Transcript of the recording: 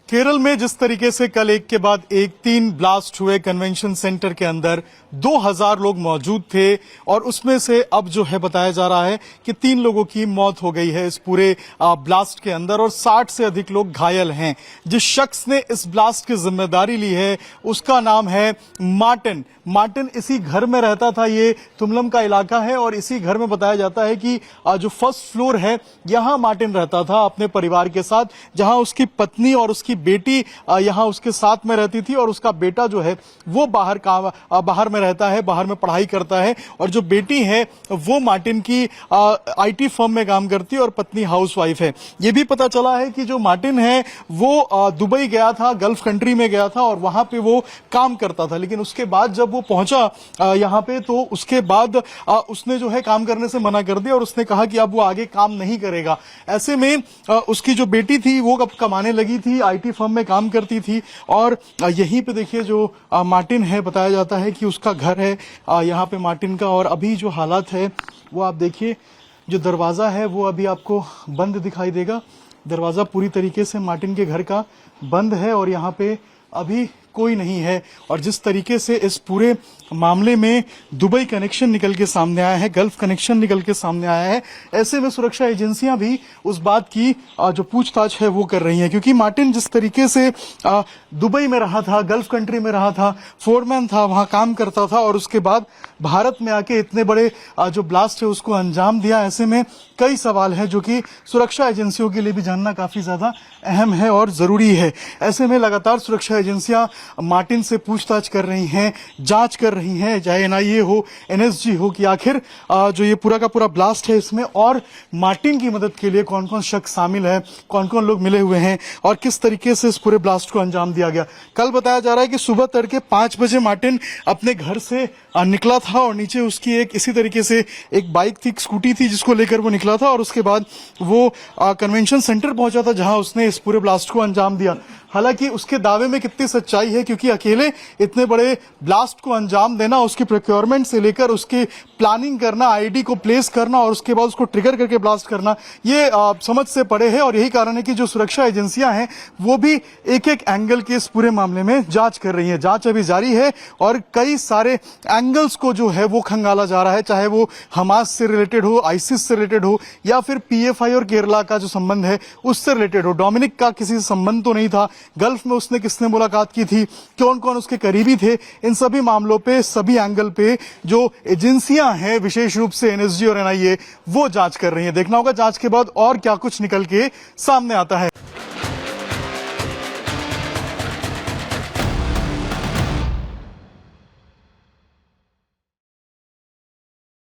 केरल में जिस तरीके से कल एक के बाद एक 3 ब्लास्ट हुए कन्वेंशन सेंटर के अंदर 2000 लोग मौजूद थे और उसमें से अब जो है बताया जा रहा है कि 3 लोगों की मौत हो गई है इस पूरे ब्लास्ट के अंदर और 60 से अधिक लोग घायल हैं। जिस शख्स ने इस ब्लास्ट की जिम्मेदारी ली है उसका नाम है मार्टिन। मार्टिन इसी घर में रहता था, ये तुमलम का इलाका है और इसी घर में बताया जाता है कि जो फर्स्ट फ्लोर है यहां मार्टिन रहता था अपने परिवार के साथ, जहां उसकी पत्नी और उसकी बेटी यहां उसके साथ में रहती थी और उसका बेटा जो है वो बाहर में रहता है, बाहर में पढ़ाई करता है और जो बेटी है वो मार्टिन की आईटी फर्म में काम करती है और पत्नी हाउसवाइफ है। ये भी पता चला है कि जो मार्टिन है वो दुबई गया था, गल्फ कंट्री में गया था और वहां पे वो काम करता था, लेकिन उसके बाद जब वो पहुंचा यहां पे तो उसके बाद उसने जो है काम करने से मना कर दिया और उसने कहा कि अब वो आगे काम नहीं करेगा। ऐसे में उसकी जो बेटी थी वो अब कमाने लगी थी, आईटी फर्म में काम करती थी और यहीं पे देखिए जो मार्टिन है बताया जाता है कि उसका घर है यहाँ पे मार्टिन का। और अभी जो हालात है वो आप देखिए, जो दरवाजा है वो अभी आपको बंद दिखाई देगा। दरवाजा पूरी तरीके से मार्टिन के घर का बंद है और यहाँ पे अभी कोई नहीं है। और जिस तरीके से इस पूरे मामले में दुबई कनेक्शन निकल के सामने आया है, गल्फ कनेक्शन निकल के सामने आया है, ऐसे में सुरक्षा एजेंसियां भी उस बात की जो पूछताछ है वो कर रही हैं, क्योंकि मार्टिन जिस तरीके से दुबई में रहा था, गल्फ कंट्री में रहा था, फोरमैन था, वहां काम करता था और उसके बाद भारत में आके इतने बड़े जो ब्लास्ट है उसको अंजाम दिया। ऐसे में कई सवाल हैं जो कि सुरक्षा एजेंसियों के लिए भी जानना काफी ज्यादा अहम है और जरूरी है। ऐसे में लगातार सुरक्षा एजेंसियां मार्टिन से पूछताछ कर रही हैं, जांच कर रही हैं, चाहे एनआईए हो, एनएसजी हो, कि आखिर जो ये पूरा का पूरा ब्लास्ट है इसमें और मार्टिन की मदद के लिए कौन कौन शख्स शामिल है, कौन कौन लोग मिले हुए हैं और किस तरीके से इस पूरे ब्लास्ट को अंजाम दिया गया। कल बताया जा रहा है कि सुबह तड़के 5 बजे मार्टिन अपने घर से निकला था और नीचे उसकी एक इसी तरीके से एक बाइक थी, स्कूटी थी जिसको लेकर वो निकला था और उसके बाद वो कन्वेंशन सेंटर पहुंचा था जहां उसने इस पूरे ब्लास्ट को अंजाम दिया। हालांकि उसके दावे में कितनी सच्चाई है, क्योंकि अकेले इतने बड़े ब्लास्ट को अंजाम देना, उसकी प्रोक्योरमेंट से लेकर उसकी प्लानिंग करना, आईडी को प्लेस करना और उसके बाद उसको ट्रिगर करके ब्लास्ट करना, ये समझ से परे है। और यही कारण है कि जो सुरक्षा एजेंसियां हैं वो भी एक एक एंगल के इस पूरे मामले में जांच कर रही है। जांच अभी जारी है और कई सारे एंगल्स को जो है वो खंगाला जा रहा है, चाहे वो हमास से रिलेटेड हो, आईसिस से रिलेटेड हो या फिर पीएफआई और केरला का जो संबंध है उससे रिलेटेड हो। डोमिनिक का किसी से संबंध तो नहीं था, गल्फ में उसने किसने मुलाकात की थी, कौन कौन उसके करीबी थे, इन सभी मामलों पे, सभी एंगल पे जो एजेंसियां हैं, विशेष रूप से एनएसजी और एनआईए, वो जांच कर रही हैं। देखना होगा जांच के बाद और क्या कुछ निकल के सामने आता है।